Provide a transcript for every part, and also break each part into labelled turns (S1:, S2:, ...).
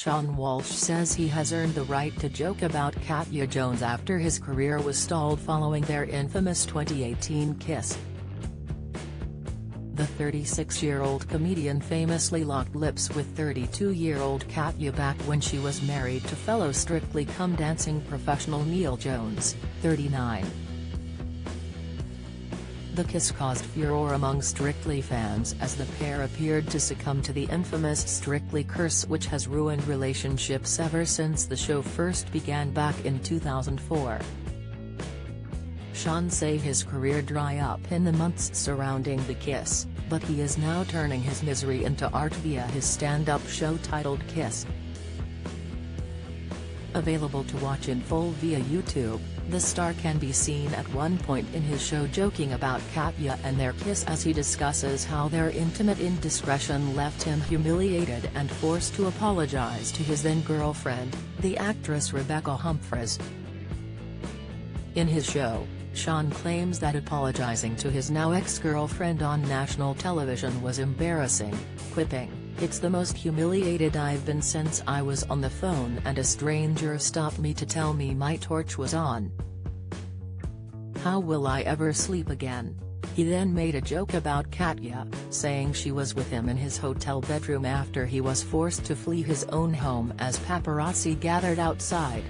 S1: Seann Walsh says he has earned the right to joke about Katya Jones after his career was stalled following their infamous 2018 kiss. The 36-year-old comedian famously locked lips with 32-year-old Katya back when she was married to fellow Strictly Come Dancing professional Neil Jones, 39. The kiss caused furore among Strictly fans as the pair appeared to succumb to the infamous Strictly curse, which has ruined relationships ever since the show first began back in 2004. Seann say his career dry up in the months surrounding the kiss, but he is now turning his misery into art via his stand-up show titled Kiss. Available to watch in full via YouTube, the star can be seen at one point in his show joking about Katya and their kiss as he discusses how their intimate indiscretion left him humiliated and forced to apologize to his then-girlfriend, the actress Rebecca Humphries. In his show, Seann claims that apologizing to his now ex-girlfriend on national television was embarrassing, quipping, "It's the most humiliated I've been since I was on the phone and a stranger stopped me to tell me my torch was on. How will I ever sleep again?" He then made a joke about Katya, saying she was with him in his hotel bedroom after he was forced to flee his own home as paparazzi gathered outside.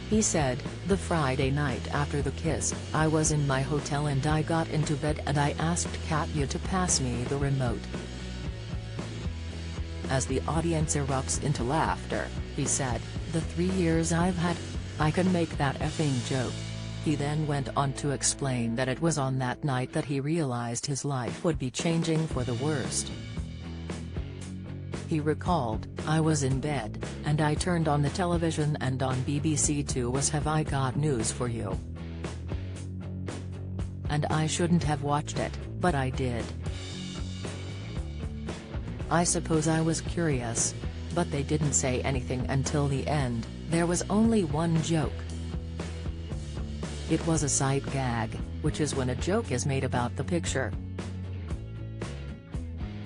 S1: He said, "The Friday night after the kiss, I was in my hotel and I got into bed and I asked Katya to pass me the remote." As the audience erupts into laughter, he said, "The 3 years I've had, I can make that effing joke." He then went on to explain that it was on that night that he realized his life would be changing for the worst. He recalled, "I was in bed, and I turned on the television and on BBC Two was Have I Got News for You? And I shouldn't have watched it, but I did. I suppose I was curious. But they didn't say anything until the end, there was only one joke. It was a sight gag, which is when a joke is made about the picture.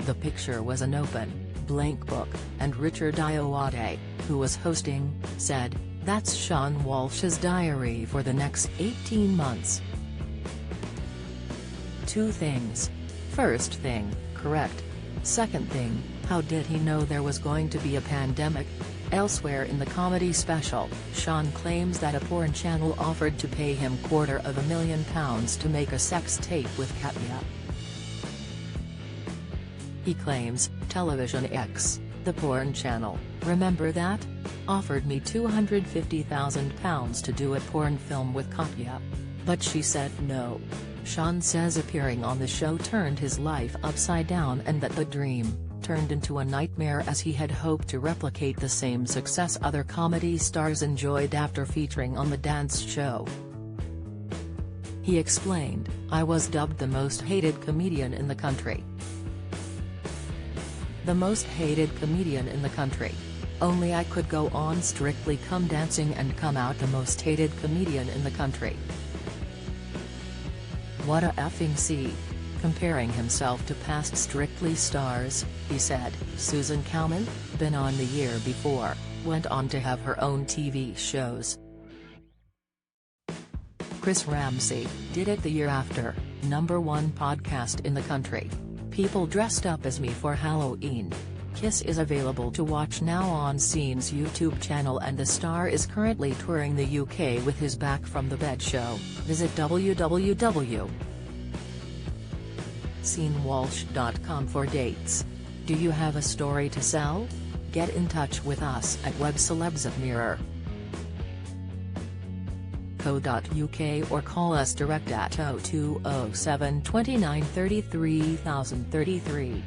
S1: The picture was an open, blank book, and Richard Ayoade, who was hosting, said, 'That's Seann Walsh's diary for the next 18 months. 2 things. First thing, correct. Second thing, how did he know there was going to be a pandemic?' Elsewhere in the comedy special, Seann claims that a porn channel offered to pay him £250,000 to make a sex tape with Katya. He claims, Television X, the porn channel, remember that? Offered me £250,000 to do a porn film with Katya. But she said no. Seann says appearing on the show turned his life upside down and that the dream turned into a nightmare as he had hoped to replicate the same success other comedy stars enjoyed after featuring on the dance show. He explained, "I was dubbed the most hated comedian in the country. The most hated comedian in the country. Only I could go on Strictly Come Dancing and come out the most hated comedian in the country. What a effing C." Comparing himself to past Strictly stars, he said, Susan Calman, been on the year before, went on to have her own TV shows. Chris Ramsey, did it the year after, #1 podcast in the country. People dressed up as me for Halloween. Kiss is available to watch now on Seann's YouTube channel and the star is currently touring the UK with his Back from the Bed show. Visit www.seannwalsh.com for dates. Do you have a story to sell? Get in touch with us at webcelebs@mirror.co.uk or call us direct at 0207 29 33 033.